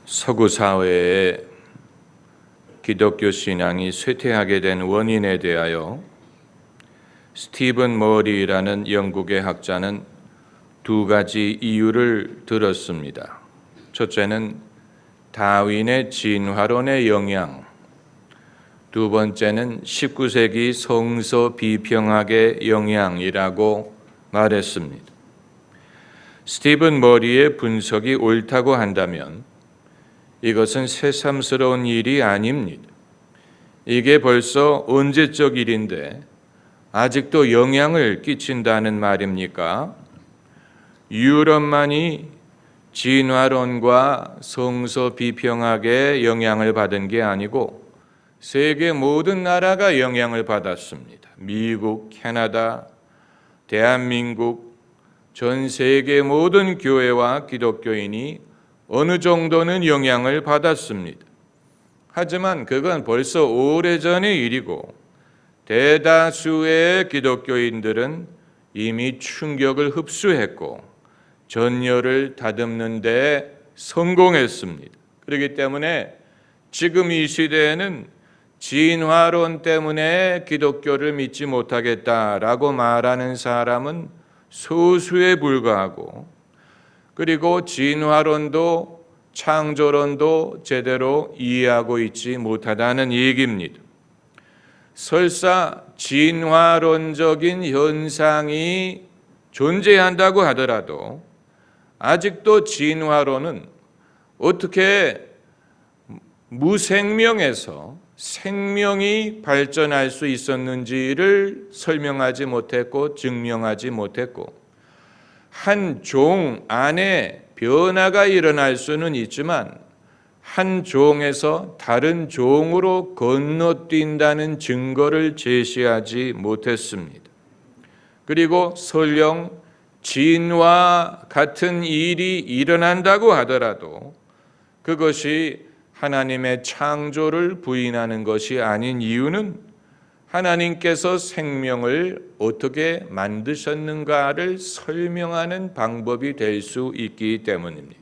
서구 사회에 기독교 신앙이 쇠퇴하게 된 원인에 대하여 스티븐 머리라는 영국의 학자는 두 가지 이유를 들었습니다. 첫째는 다윈의 진화론의 영향, 두 번째는 19세기 성서 비평학의 영향이라고 말했습니다. 스티븐 머리의 분석이 옳다고 한다면 이것은 새삼스러운 일이 아닙니다. 이게 벌써 언제적 일인데 아직도 영향을 끼친다는 말입니까? 유럽만이 진화론과 성서 비평학의 영향을 받은 게 아니고 세계 모든 나라가 영향을 받았습니다. 미국, 캐나다, 대한민국, 전 세계 모든 교회와 기독교인이 어느 정도는 영향을 받았습니다. 하지만 그건 벌써 오래전의 일이고 대다수의 기독교인들은 이미 충격을 흡수했고 전열을 다듬는 데 성공했습니다. 그렇기 때문에 지금 이 시대에는 진화론 때문에 기독교를 믿지 못하겠다라고 말하는 사람은 소수에 불과하고, 그리고 진화론도 창조론도 제대로 이해하고 있지 못하다는 얘기입니다. 설사 진화론적인 현상이 존재한다고 하더라도 아직도 진화론은 어떻게 무생명에서 생명이 발전할 수 있었는지를 설명하지 못했고 증명하지 못했고, 한 종 안에 변화가 일어날 수는 있지만 한 종에서 다른 종으로 건너뛴다는 증거를 제시하지 못했습니다. 그리고 설령 진화 같은 일이 일어난다고 하더라도 그것이 하나님의 창조를 부인하는 것이 아닌 이유는 하나님께서 생명을 어떻게 만드셨는가를 설명하는 방법이 될 수 있기 때문입니다.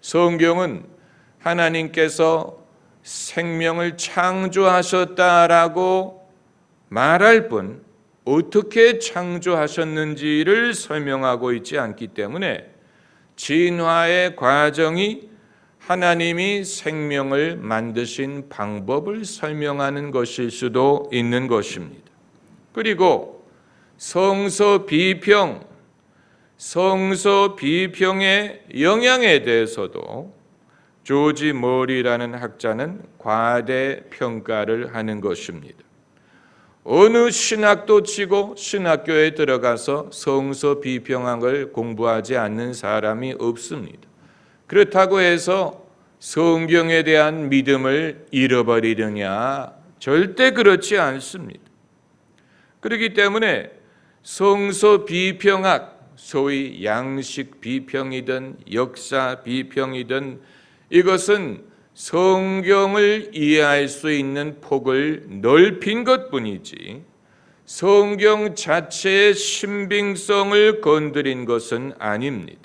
성경은 하나님께서 생명을 창조하셨다라고 말할 뿐 어떻게 창조하셨는지를 설명하고 있지 않기 때문에 진화의 과정이 하나님이 생명을 만드신 방법을 설명하는 것일 수도 있는 것입니다. 그리고 성서 비평의 영향에 대해서도 조지 머리라는 학자는 과대평가를 하는 것입니다. 어느 신학도 치고 신학교에 들어가서 성서 비평학을 공부하지 않는 사람이 없습니다. 그렇다고 해서 성경에 대한 믿음을 잃어버리느냐? 절대 그렇지 않습니다. 그렇기 때문에 성서 비평학, 소위 양식 비평이든 역사 비평이든 이것은 성경을 이해할 수 있는 폭을 넓힌 것뿐이지 성경 자체의 신빙성을 건드린 것은 아닙니다.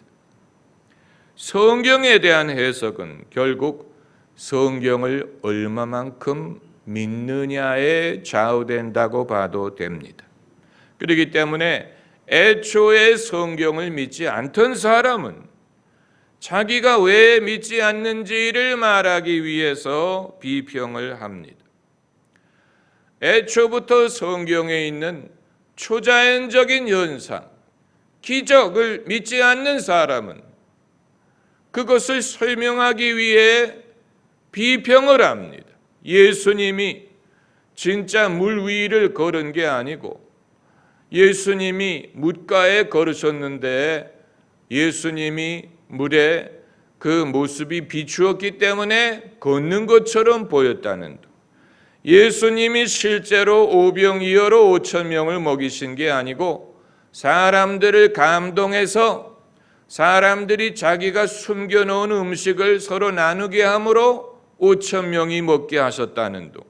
성경에 대한 해석은 결국 성경을 얼마만큼 믿느냐에 좌우된다고 봐도 됩니다. 그렇기 때문에 애초에 성경을 믿지 않던 사람은 자기가 왜 믿지 않는지를 말하기 위해서 비평을 합니다. 애초부터 성경에 있는 초자연적인 현상, 기적을 믿지 않는 사람은 그것을 설명하기 위해 비평을 합니다. 예수님이 진짜 물 위를 걸은 게 아니고 예수님이 뭇가에 걸으셨는데 예수님이 물에 그 모습이 비추었기 때문에 걷는 것처럼 보였다는 등, 예수님이 실제로 오병이어로 5천 명을 먹이신 게 아니고 사람들을 감동해서 사람들이 자기가 숨겨놓은 음식을 서로 나누게 함으로 5천 명이 먹게 하셨다는 등,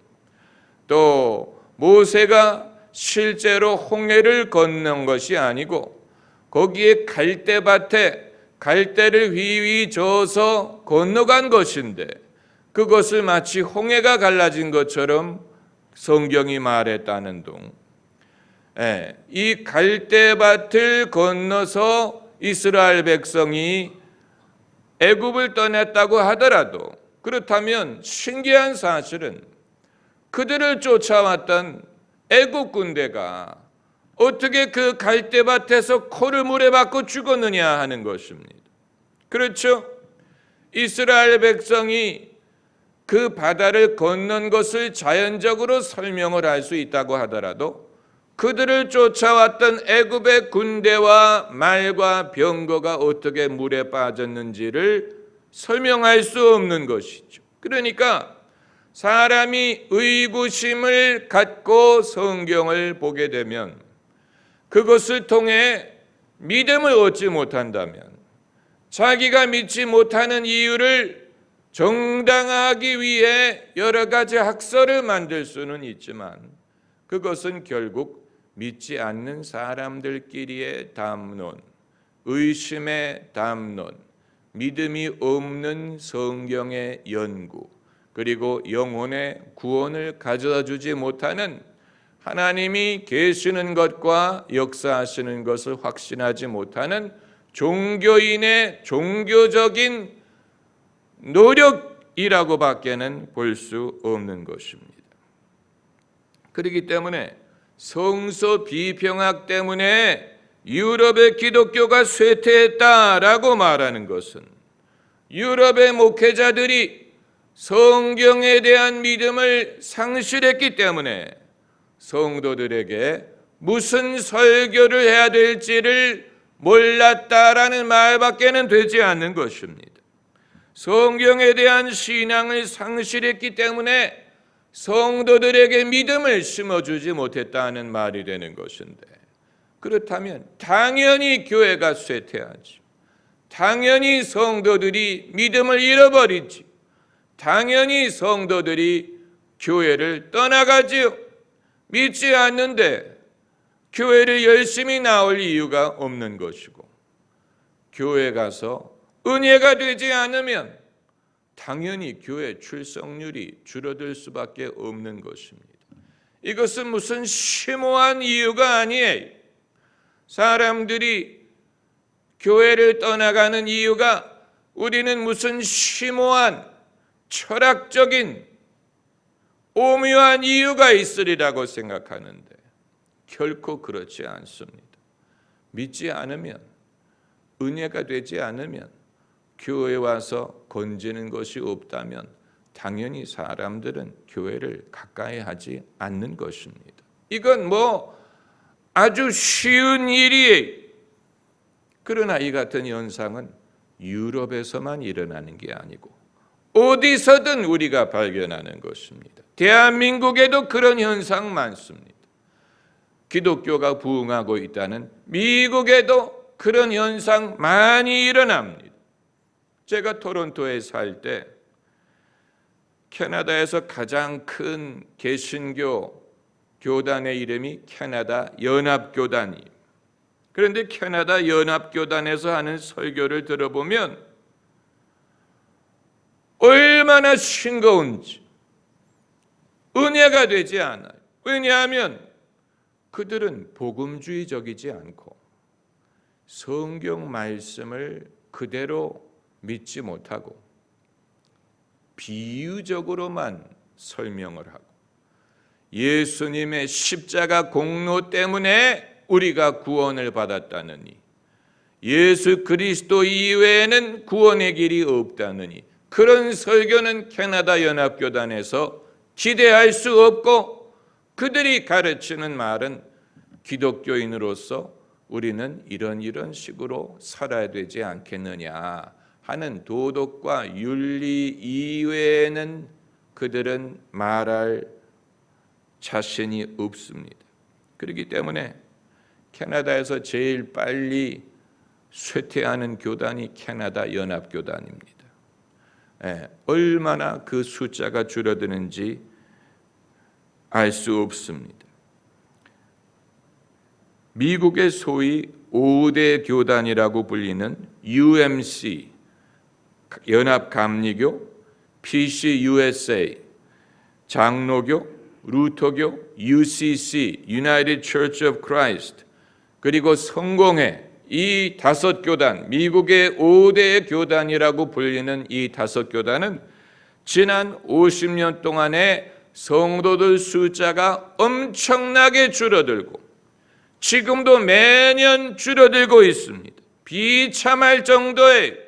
또 모세가 실제로 홍해를 건넌 것이 아니고 거기에 갈대밭에 갈대를 휘휘 저어서 건너간 것인데 그것을 마치 홍해가 갈라진 것처럼 성경이 말했다는 동, 이 갈대밭을 건너서 이스라엘 백성이 애굽을 떠났다고 하더라도, 그렇다면 신기한 사실은 그들을 쫓아왔던 애굽 군대가 어떻게 그 갈대밭에서 코를 물에 박고 죽었느냐 하는 것입니다. 그렇죠? 이스라엘 백성이 그 바다를 건넌 것을 자연적으로 설명을 할 수 있다고 하더라도 그들을 쫓아왔던 애굽의 군대와 말과 병거가 어떻게 물에 빠졌는지를 설명할 수 없는 것이죠. 그러니까 사람이 의구심을 갖고 성경을 보게 되면, 그것을 통해 믿음을 얻지 못한다면, 자기가 믿지 못하는 이유를 정당하기 위해 여러 가지 학설을 만들 수는 있지만 그것은 결국 믿지 않는 사람들끼리의 담론, 의심의 담론, 믿음이 없는 성경의 연구, 그리고 영혼의 구원을 가져다 주지 못하는, 하나님이 계시는 것과 역사하시는 것을 확신하지 못하는 종교인의 종교적인 노력이라고 밖에는 볼 수 없는 것입니다. 그렇기 때문에 성서 비평학 때문에 유럽의 기독교가 쇠퇴했다라고 말하는 것은, 유럽의 목회자들이 성경에 대한 믿음을 상실했기 때문에 성도들에게 무슨 설교를 해야 될지를 몰랐다라는 말밖에는 되지 않는 것입니다. 성경에 대한 신앙을 상실했기 때문에 성도들에게 믿음을 심어주지 못했다는 말이 되는 것인데, 그렇다면 당연히 교회가 쇠퇴하지, 당연히 성도들이 믿음을 잃어버리지, 당연히 성도들이 교회를 떠나가지요. 믿지 않는데 교회를 열심히 나올 이유가 없는 것이고, 교회 가서 은혜가 되지 않으면 당연히 교회 출석률이 줄어들 수밖에 없는 것입니다. 이것은 무슨 심오한 이유가 아니에요. 사람들이 교회를 떠나가는 이유가 우리는 무슨 심오한 철학적인 오묘한 이유가 있으리라고 생각하는데 결코 그렇지 않습니다. 믿지 않으면, 은혜가 되지 않으면, 교회에 와서 건지는 것이 없다면 당연히 사람들은 교회를 가까이 하지 않는 것입니다. 이건 아주 쉬운 일이에요. 그러나 이 같은 현상은 유럽에서만 일어나는 게 아니고 어디서든 우리가 발견하는 것입니다. 대한민국에도 그런 현상 많습니다. 기독교가 부흥하고 있다는 미국에도 그런 현상 많이 일어납니다. 제가 토론토에 살 때 캐나다에서 가장 큰 개신교 교단의 이름이 캐나다 연합교단이에요. 그런데 캐나다 연합교단에서 하는 설교를 들어보면 얼마나 싱거운지, 은혜가 되지 않아요. 왜냐하면 그들은 복음주의적이지 않고 성경 말씀을 그대로 믿지 못하고 비유적으로만 설명을 하고, 예수님의 십자가 공로 때문에 우리가 구원을 받았다느니, 예수 그리스도 이외에는 구원의 길이 없다느니, 그런 설교는 캐나다 연합교단에서 기대할 수 없고, 그들이 가르치는 말은 기독교인으로서 우리는 이런 식으로 살아야 되지 않겠느냐 하는 도덕과 윤리 이외에는 그들은 말할 자신이 없습니다. 그렇기 때문에 캐나다에서 제일 빨리 쇠퇴하는 교단이 캐나다 연합교단입니다. 얼마나 그 숫자가 줄어드는지 알 수 없습니다. 미국의 소위 5대 교단이라고 불리는 UMC, 연합감리교, PCUSA, 장로교, 루터교, UCC, United Church of Christ, 그리고 성공회, 이 5교단, 미국의 5대 교단이라고 불리는 이 5교단은 지난 50년 동안에 성도들 숫자가 엄청나게 줄어들고 지금도 매년 줄어들고 있습니다. 비참할 정도의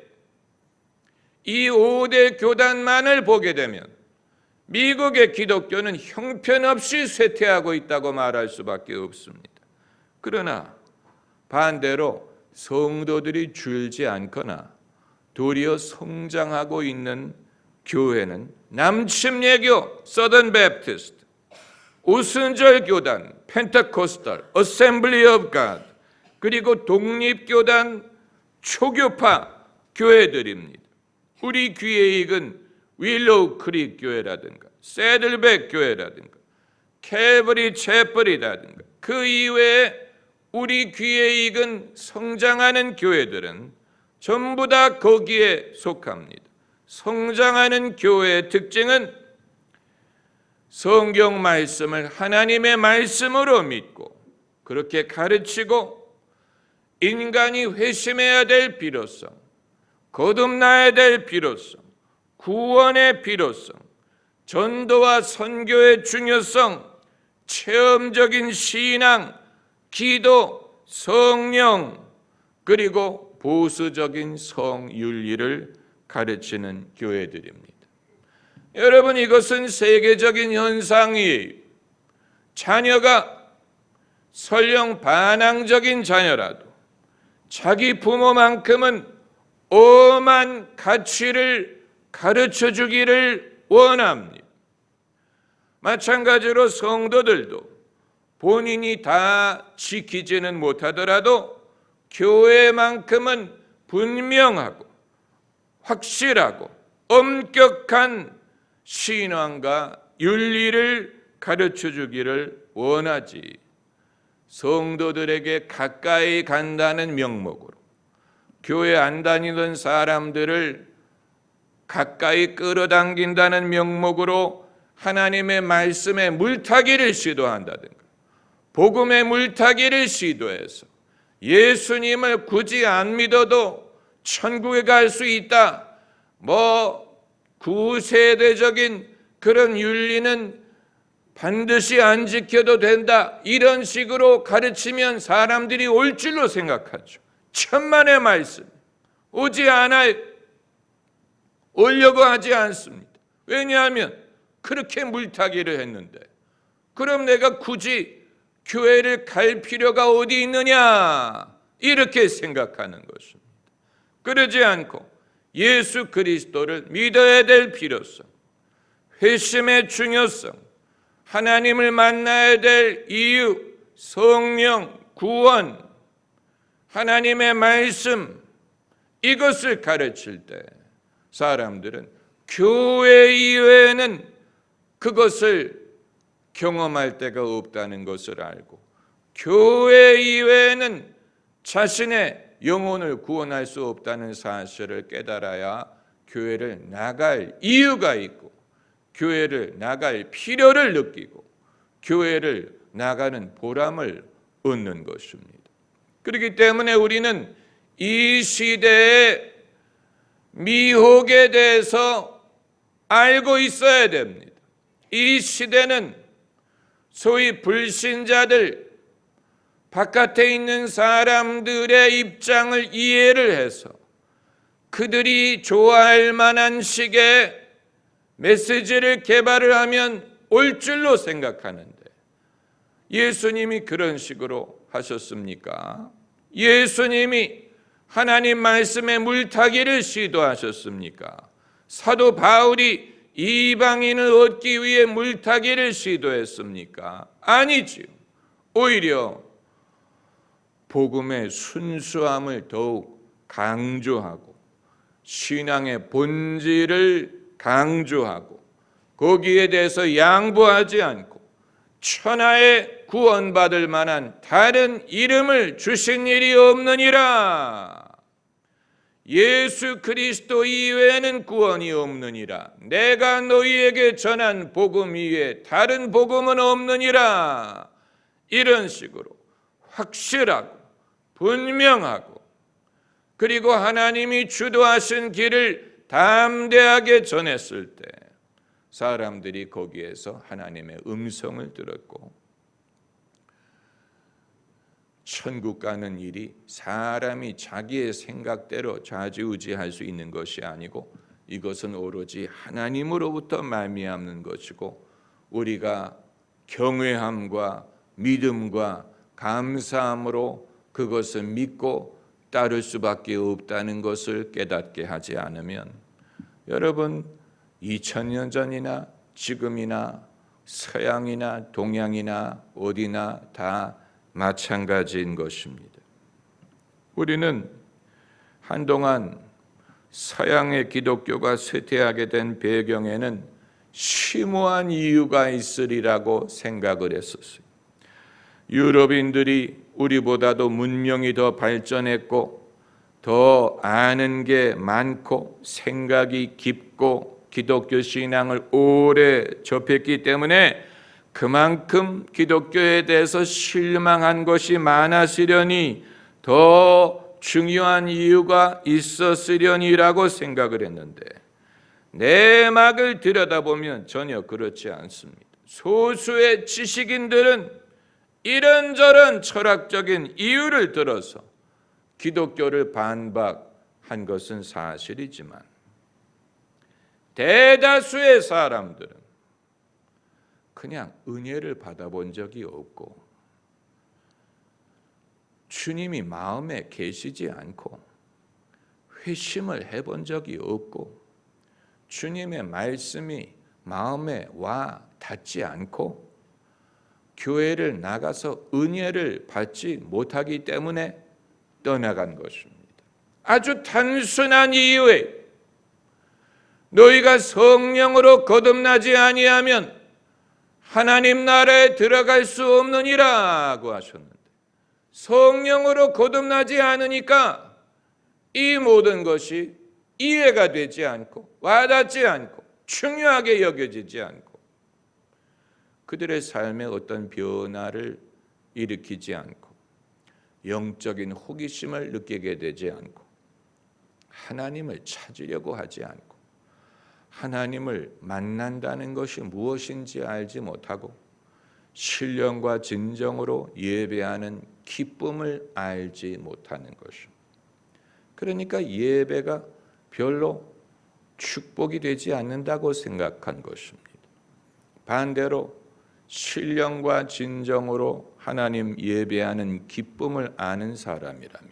이 5대 교단만을 보게 되면 미국의 기독교는 형편없이 쇠퇴하고 있다고 말할 수밖에 없습니다. 그러나 반대로 성도들이 줄지 않거나 도리어 성장하고 있는 교회는 남침예교, 서던 베프티스트, 오순절 교단, 펜테코스탈, 어셈블리 오브 갓, 그리고 독립교단, 초교파 교회들입니다. 우리 귀에 익은 윌로우 크릭 교회라든가 새들백 교회라든가 캐버리 채플이라든가 그 이외에 우리 귀에 익은 성장하는 교회들은 전부 다 거기에 속합니다. 성장하는 교회의 특징은 성경 말씀을 하나님의 말씀으로 믿고 그렇게 가르치고 인간이 회심해야 될 필요성, 거듭나야 될 필요성, 구원의 필요성, 전도와 선교의 중요성, 체험적인 신앙, 기도, 성령, 그리고 보수적인 성윤리를 가르치는 교회들입니다. 여러분, 이것은 세계적인 현상이에요. 자녀가 설령 반항적인 자녀라도 자기 부모만큼은 엄한 가치를 가르쳐 주기를 원합니다. 마찬가지로 성도들도 본인이 다 지키지는 못하더라도 교회만큼은 분명하고 확실하고 엄격한 신앙과 윤리를 가르쳐 주기를 원하지, 성도들에게 가까이 간다는 명목으로 교회 안 다니던 사람들을 가까이 끌어당긴다는 명목으로 하나님의 말씀에 물타기를 시도한다든가 복음의 물타기를 시도해서 예수님을 굳이 안 믿어도 천국에 갈 수 있다, 구세대적인 그런 윤리는 반드시 안 지켜도 된다, 이런 식으로 가르치면 사람들이 올 줄로 생각하죠. 천만의 말씀 오지 않아요. 오려고 하지 않습니다. 왜냐하면 그렇게 물타기를 했는데 그럼 내가 굳이 교회를 갈 필요가 어디 있느냐, 이렇게 생각하는 것입니다. 그러지 않고 예수 그리스도를 믿어야 될 필요성, 회심의 중요성, 하나님을 만나야 될 이유, 성령, 구원, 하나님의 말씀, 이것을 가르칠 때 사람들은 교회 이외에는 그것을 경험할 데가 없다는 것을 알고 교회 이외에는 자신의 영혼을 구원할 수 없다는 사실을 깨달아야 교회를 나갈 이유가 있고 교회를 나갈 필요를 느끼고 교회를 나가는 보람을 얻는 것입니다. 그렇기 때문에 우리는 이 시대의 미혹에 대해서 알고 있어야 됩니다. 이 시대는 소위 불신자들, 바깥에 있는 사람들의 입장을 이해를 해서 그들이 좋아할 만한 식의 메시지를 개발을 하면 올 줄로 생각하는데 예수님이 그런 식으로 하셨습니까? 예수님이 하나님 말씀에 물타기를 시도하셨습니까? 사도 바울이 이방인을 얻기 위해 물타기를 시도했습니까? 아니지요. 오히려 복음의 순수함을 더욱 강조하고 신앙의 본질을 강조하고 거기에 대해서 양보하지 않고 천하에 구원받을 만한 다른 이름을 주신 일이 없느니라. 예수 그리스도 이외에는 구원이 없느니라. 내가 너희에게 전한 복음 이외에 다른 복음은 없느니라. 이런 식으로 확실하고 분명하고, 그리고 하나님이 주도하신 길을 담대하게 전했을 때 사람들이 거기에서 하나님의 음성을 들었고, 천국 가는 일이 사람이 자기의 생각대로 좌지우지할 수 있는 것이 아니고, 이것은 오로지 하나님으로부터 말미암는 것이고, 우리가 경외함과 믿음과 감사함으로 그것을 믿고 따를 수밖에 없다는 것을 깨닫게 하지 않으면, 여러분 2000년 전이나 지금이나 서양이나 동양이나 어디나 다 마찬가지인 것입니다. 우리는 한동안 서양의 기독교가 쇠퇴하게 된 배경에는 심오한 이유가 있으리라고 생각을 했었어요. 유럽인들이 우리보다도 문명이 더 발전했고 더 아는 게 많고 생각이 깊고 기독교 신앙을 오래 접했기 때문에 그만큼 기독교에 대해서 실망한 것이 많았으려니 더 중요한 이유가 있었으려니라고 생각을 했는데, 내막을 들여다보면 전혀 그렇지 않습니다. 소수의 지식인들은 이런저런 철학적인 이유를 들어서 기독교를 반박한 것은 사실이지만, 대다수의 사람들은 그냥 은혜를 받아본 적이 없고, 주님이 마음에 계시지 않고, 회심을 해본 적이 없고, 주님의 말씀이 마음에 와 닿지 않고, 교회를 나가서 은혜를 받지 못하기 때문에 떠나간 것입니다. 아주 단순한 이유에 너희가 성령으로 거듭나지 아니하면 하나님 나라에 들어갈 수 없느니라고 하셨는데, 성령으로 거듭나지 않으니까 이 모든 것이 이해가 되지 않고 와닿지 않고 중요하게 여겨지지 않고 그들의 삶에 어떤 변화를 일으키지 않고 영적인 호기심을 느끼게 되지 않고 하나님을 찾으려고 하지 않고 하나님을 만난다는 것이 무엇인지 알지 못하고 신령과 진정으로 예배하는 기쁨을 알지 못하는 것입니다. 그러니까 예배가 별로 축복이 되지 않는다고 생각한 것입니다. 반대로 신령과 진정으로 하나님 예배하는 기쁨을 아는 사람이라면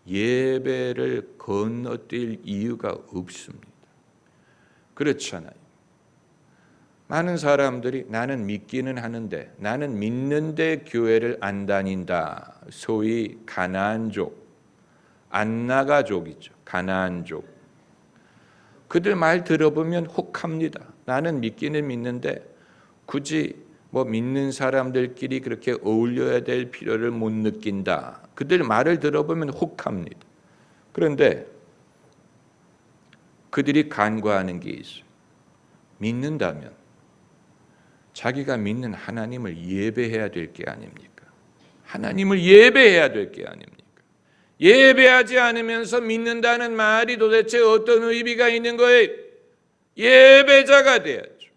예배를 건너뛸 이유가 없습니다. 그렇잖아요. 많은 사람들이 나는 믿기는 하는데 나는 믿는데 교회를 안 다닌다. 소위 가나안족, 안나가족이죠. 가나안족. 그들 말 들어보면 혹합니다. 나는 믿기는 믿는데 굳이 믿는 사람들끼리 그렇게 어울려야 될 필요를 못 느낀다. 그들 말을 들어보면 혹합니다. 그런데 그들이 간과하는 게 있어요. 믿는다면 자기가 믿는 하나님을 예배해야 될 게 아닙니까? 하나님을 예배해야 될 게 아닙니까? 예배하지 않으면서 믿는다는 말이 도대체 어떤 의미가 있는 거예요? 예배자가 돼야죠.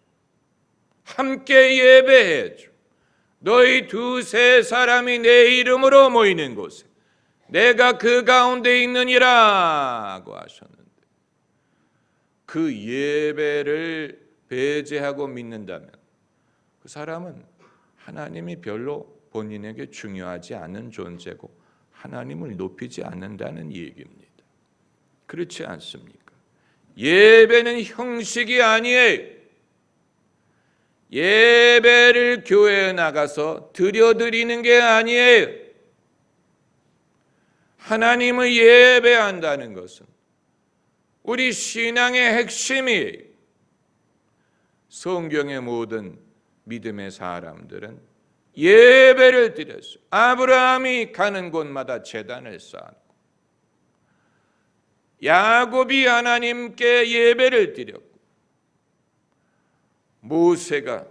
함께 예배해야죠. 너희 두세 사람이 내 이름으로 모이는 곳에 내가 그 가운데 있느니라고 하셨는데, 그 예배를 배제하고 믿는다면 그 사람은 하나님이 별로 본인에게 중요하지 않은 존재고 하나님을 높이지 않는다는 얘기입니다. 그렇지 않습니까? 예배는 형식이 아니에요. 예배를 교회에 나가서 드려드리는 게 아니에요. 하나님을 예배한다는 것은 우리 신앙의 핵심이에요. 성경의 모든 믿음의 사람들은 예배를 드렸어요. 아브라함이 가는 곳마다 제단을 쌓았고, 야곱이 하나님께 예배를 드렸고, 모세가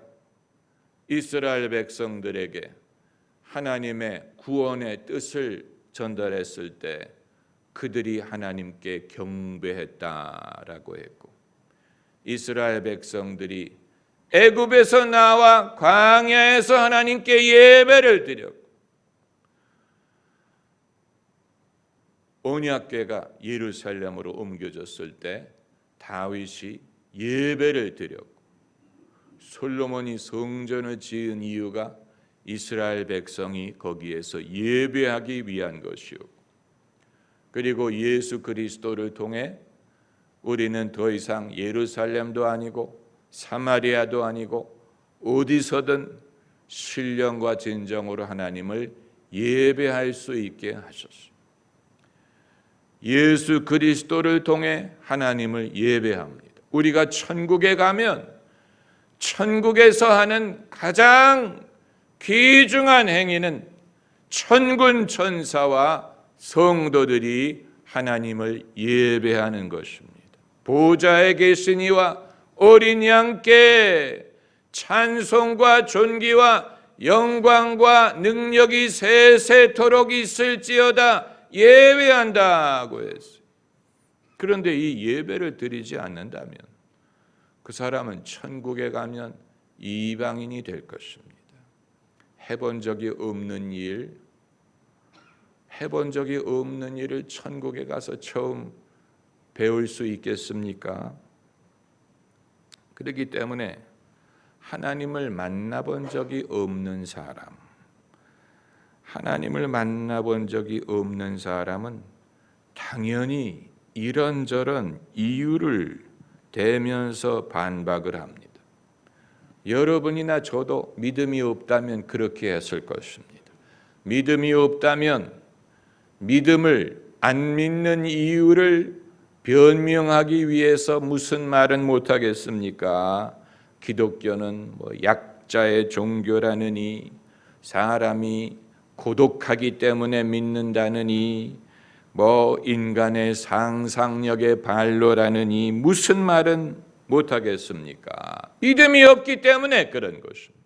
이스라엘 백성들에게 하나님의 구원의 뜻을 전달했을 때 그들이 하나님께 경배했다라고 했고, 이스라엘 백성들이 애굽에서 나와 광야에서 하나님께 예배를 드렸고, 언약궤가 예루살렘으로 옮겨졌을 때 다윗이 예배를 드렸고, 솔로몬이 성전을 지은 이유가 이스라엘 백성이 거기에서 예배하기 위한 것이었고, 그리고 예수 그리스도를 통해 우리는 더 이상 예루살렘도 아니고 사마리아도 아니고 어디서든 신령과 진정으로 하나님을 예배할 수 있게 하셨어요. 예수 그리스도를 통해 하나님을 예배합니다. 우리가 천국에 가면 천국에서 하는 가장 귀중한 행위는 천군 천사와 성도들이 하나님을 예배하는 것입니다. 보좌에 계신 이와 어린 양께 찬송과 존귀와 영광과 능력이 세세토록 있을지어다 예배한다고 했어요. 그런데 이 예배를 드리지 않는다면 그 사람은 천국에 가면 이방인이 될 것입니다. 해본 적이 없는 일을 천국에 가서 처음 배울 수 있겠습니까? 그렇기 때문에 하나님을 만나본 적이 없는 사람은 당연히 이런저런 이유를 대면서 반박을 합니다. 여러분이나 저도 믿음이 없다면 그렇게 했을 것입니다. 믿음이 없다면 믿음을 안 믿는 이유를 변명하기 위해서 무슨 말은 못하겠습니까? 기독교는 약자의 종교라느니, 사람이 고독하기 때문에 믿는다느니, 인간의 상상력의 발로라느니 무슨 말은 못하겠습니까? 믿음이 없기 때문에 그런 것입니다.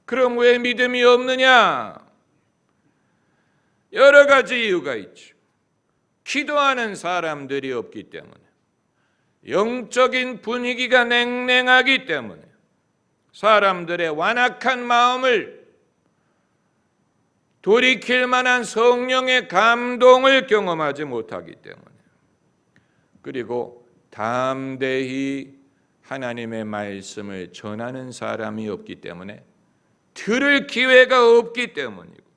그럼 왜 믿음이 없느냐? 여러 가지 이유가 있죠. 기도하는 사람들이 없기 때문에, 영적인 분위기가 냉랭하기 때문에, 사람들의 완악한 마음을 돌이킬 만한 성령의 감동을 경험하지 못하기 때문에, 그리고 담대히 하나님의 말씀을 전하는 사람이 없기 때문에, 들을 기회가 없기 때문이고,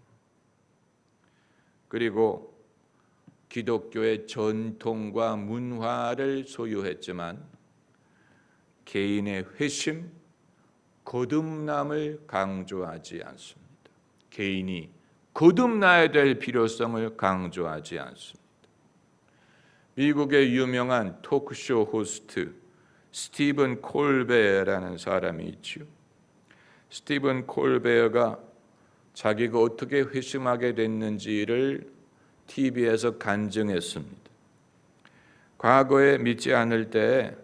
그리고 기독교의 전통과 문화를 소유했지만 개인의 회심, 거듭남을 강조하지 않습니다. 개인이 거듭나야 될 필요성을 강조하지 않습니다. 미국의 유명한 토크쇼 호스트 스티븐 콜베어라는 사람이 있죠. 스티븐 콜베어가 자기가 어떻게 회심하게 됐는지를 TV에서 간증했습니다. 과거에 믿지 않을 때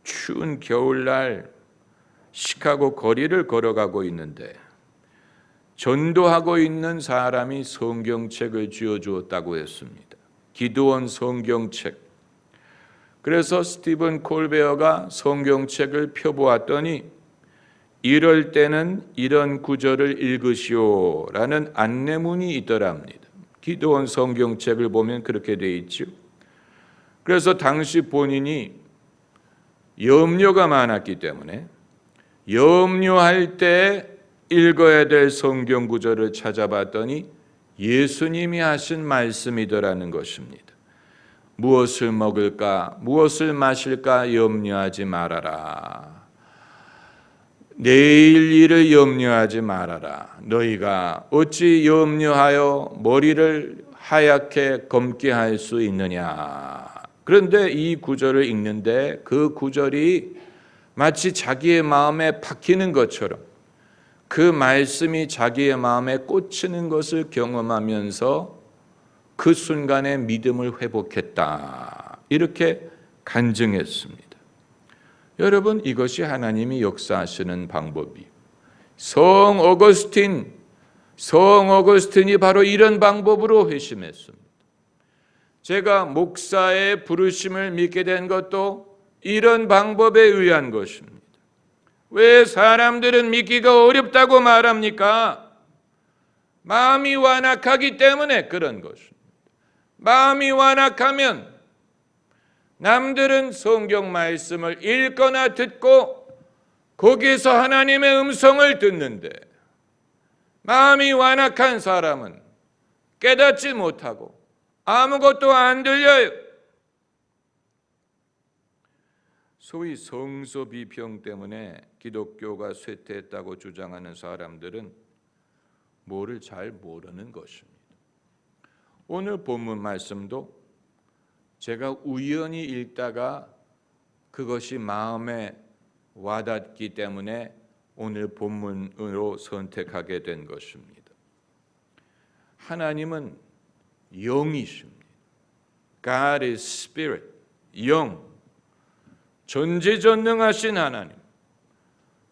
추운 겨울날 시카고 거리를 걸어가고 있는데 전도하고 있는 사람이 성경책을 쥐어주었다고 했습니다. 기도원 성경책. 그래서 스티븐 콜베어가 성경책을 펴보았더니 이럴 때는 이런 구절을 읽으시오라는 안내문이 있더랍니다. 기도원 성경책을 보면 그렇게 돼 있죠. 그래서 당시 본인이 염려가 많았기 때문에 염려할 때 읽어야 될 성경 구절을 찾아봤더니 예수님이 하신 말씀이더라는 것입니다. 무엇을 먹을까, 무엇을 마실까 염려하지 말아라. 내일 일을 염려하지 말아라. 너희가 어찌 염려하여 머리를 하얗게 검게 할 수 있느냐. 그런데 이 구절을 읽는데 그 구절이 마치 자기의 마음에 박히는 것처럼 그 말씀이 자기의 마음에 꽂히는 것을 경험하면서 그 순간에 믿음을 회복했다. 이렇게 간증했습니다. 여러분, 이것이 하나님이 역사하시는 방법이에요. 성 어거스틴이 바로 이런 방법으로 회심했습니다. 제가 목사의 부르심을 믿게 된 것도 이런 방법에 의한 것입니다. 왜 사람들은 믿기가 어렵다고 말합니까? 마음이 완악하기 때문에 그런 것입니다. 마음이 완악하면 남들은 성경 말씀을 읽거나 듣고 거기에서 하나님의 음성을 듣는데 마음이 완악한 사람은 깨닫지 못하고 아무것도 안 들려요. 소위 성소비평 때문에 기독교가 쇠퇴했다고 주장하는 사람들은 뭐를 잘 모르는 것입니다. 오늘 본문 말씀도 제가 우연히 읽다가 그것이 마음에 와닿기 때문에 오늘 본문으로 선택하게 된 것입니다. 하나님은 영이십니다. God is spirit, 영, 전지전능하신 하나님.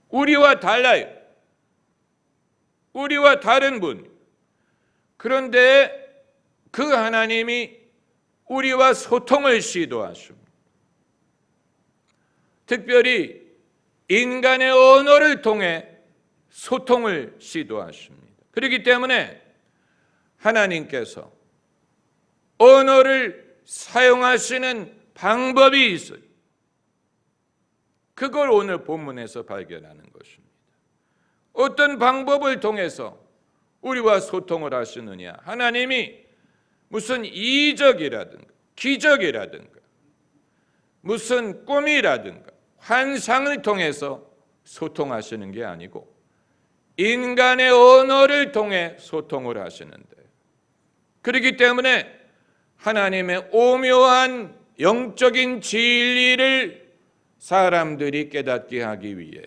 우리와 달라요. 우리와 다른 분. 그런데 그 하나님이 우리와 소통을 시도하십니다. 특별히 인간의 언어를 통해 소통을 시도하십니다. 그렇기 때문에 하나님께서 언어를 사용하시는 방법이 있어요. 그걸 오늘 본문에서 발견하는 것입니다. 어떤 방법을 통해서 우리와 소통을 하시느냐? 하나님이 무슨 이적이라든가 기적이라든가 무슨 꿈이라든가 환상을 통해서 소통하시는 게 아니고 인간의 언어를 통해 소통을 하시는데, 그렇기 때문에 하나님의 오묘한 영적인 진리를 사람들이 깨닫게 하기 위해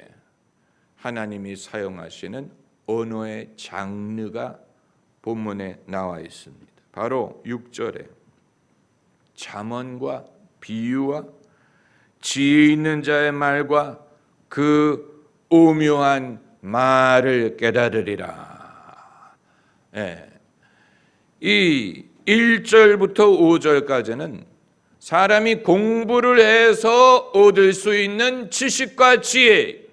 하나님이 사용하시는 언어의 장르가 본문에 나와 있습니다. 바로 6절에 잠언과 비유와 지혜 있는 자의 말과 그 오묘한 말을 깨달으리라. 이 1절부터 5절까지는 사람이 공부를 해서 얻을 수 있는 지식과 지혜,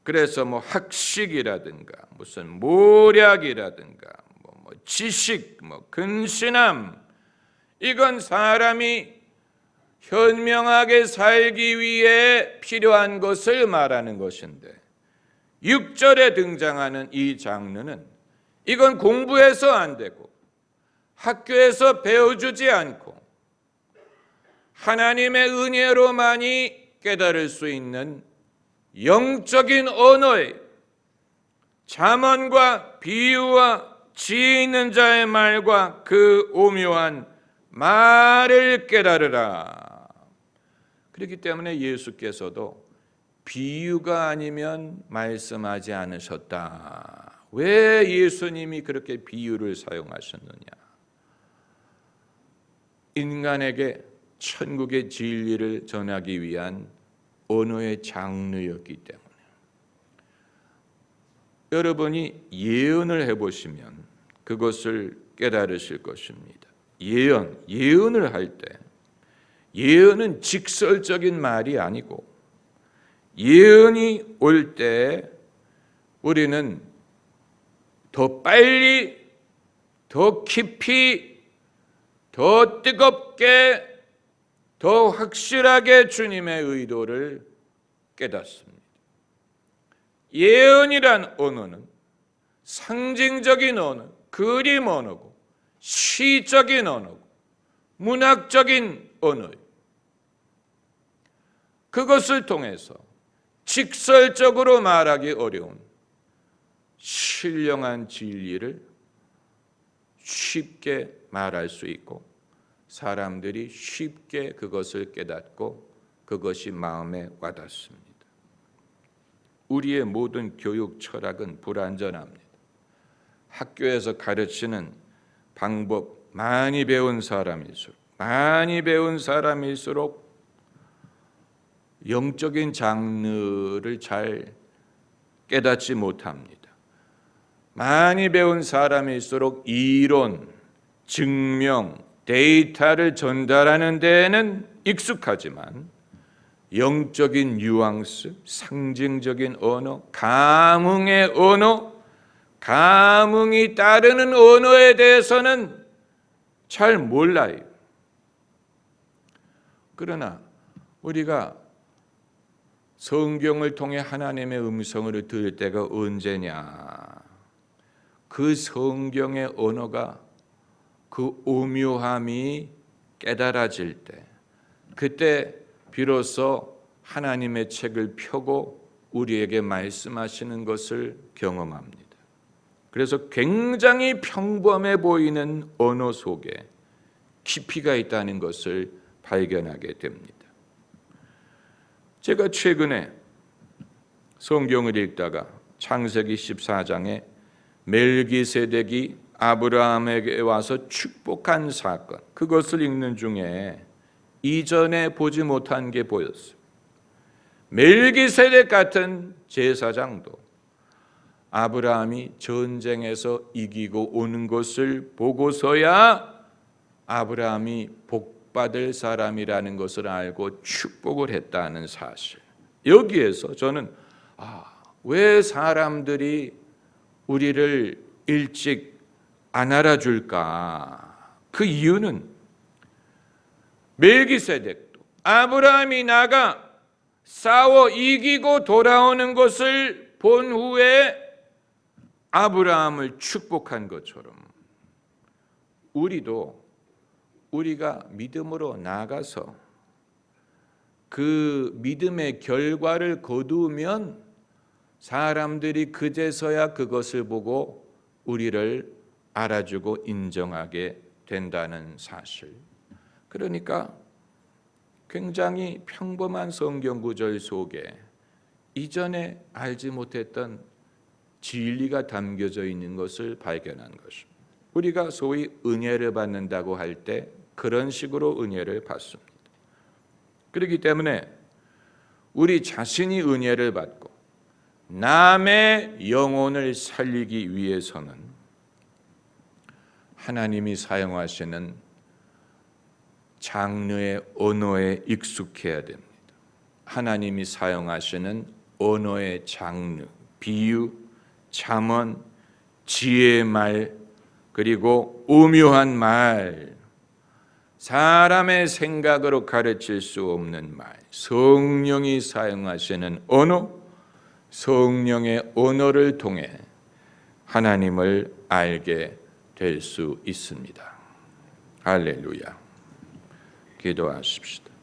그래서 뭐 학식이라든가 무슨 모략이라든가 뭐 지식, 뭐 근신함, 이건 사람이 현명하게 살기 위해 필요한 것을 말하는 것인데, 6절에 등장하는 이 장르는 이건 공부해서 안 되고 학교에서 배워주지 않고 하나님의 은혜로만이 깨달을 수 있는 영적인 언어의 잠언과 비유와 지혜 있는 자의 말과 그 오묘한 말을 깨달으라. 그렇기 때문에 예수께서도 비유가 아니면 말씀하지 않으셨다. 왜 예수님이 그렇게 비유를 사용하셨느냐? 인간에게 천국의 진리를 전하기 위한 언어의 장르였기 때문에. 여러분이 예언을 해보시면 그것을 깨달으실 것입니다. 예언을 할 때 예언은 직설적인 말이 아니고 예언이 올 때 우리는 더 빨리, 더 깊이, 더 뜨겁게, 더 확실하게 주님의 의도를 깨닫습니다. 예언이란 언어는 상징적인 언어, 그림 언어고 시적인 언어고 문학적인 언어예요. 그것을 통해서 직설적으로 말하기 어려운 신령한 진리를 쉽게 말할 수 있고 사람들이 쉽게 그것을 깨닫고 그것이 마음에 와닿습니다. 우리의 모든 교육 철학은 불완전합니다. 학교에서 가르치는 방법, 많이 배운 사람일수록 영적인 장르를 잘 깨닫지 못합니다. 많이 배운 사람일수록 이론, 증명, 데이터를 전달하는 데에는 익숙하지만 영적인 뉘앙스, 상징적인 언어, 감흥의 언어, 감흥이 따르는 언어에 대해서는 잘 몰라요. 그러나 우리가 성경을 통해 하나님의 음성을 들을 때가 언제냐? 그 성경의 언어가 그 오묘함이 깨달아질 때, 그때 비로소 하나님의 책을 펴고 우리에게 말씀하시는 것을 경험합니다. 그래서 굉장히 평범해 보이는 언어 속에 깊이가 있다는 것을 발견하게 됩니다. 제가 최근에 성경을 읽다가 창세기 14장에 멜기세덱이 아브라함에게 와서 축복한 사건, 그것을 읽는 중에 이전에 보지 못한 게 보였어요. 멜기세덱 같은 제사장도 아브라함이 전쟁에서 이기고 오는 것을 보고서야 아브라함이 복받을 사람이라는 것을 알고 축복을 했다는 사실. 여기에서 저는 왜 사람들이 우리를 일찍 안 알아줄까? 그 이유는 멜기세덱도 아브라함이 나가 싸워 이기고 돌아오는 것을 본 후에 아브라함을 축복한 것처럼 우리가 믿음으로 나가서 그 믿음의 결과를 거두면 사람들이 그제서야 그것을 보고 우리를 알아주고 인정하게 된다는 사실. 그러니까 굉장히 평범한 성경 구절 속에 이전에 알지 못했던 진리가 담겨져 있는 것을 발견한 것입니다. 우리가 소위 은혜를 받는다고 할 때 그런 식으로 은혜를 받습니다. 그렇기 때문에 우리 자신이 은혜를 받고 남의 영혼을 살리기 위해서는 하나님이 사용하시는 장르의 언어에 익숙해야 됩니다. 하나님이 사용하시는 언어의 장르, 비유, 잠언, 지혜의 말, 그리고 오묘한 말, 사람의 생각으로 가르칠 수 없는 말, 성령이 사용하시는 언어, 성령의 언어를 통해 하나님을 알게 될 수 있습니다. 할렐루야. 기도하십시다.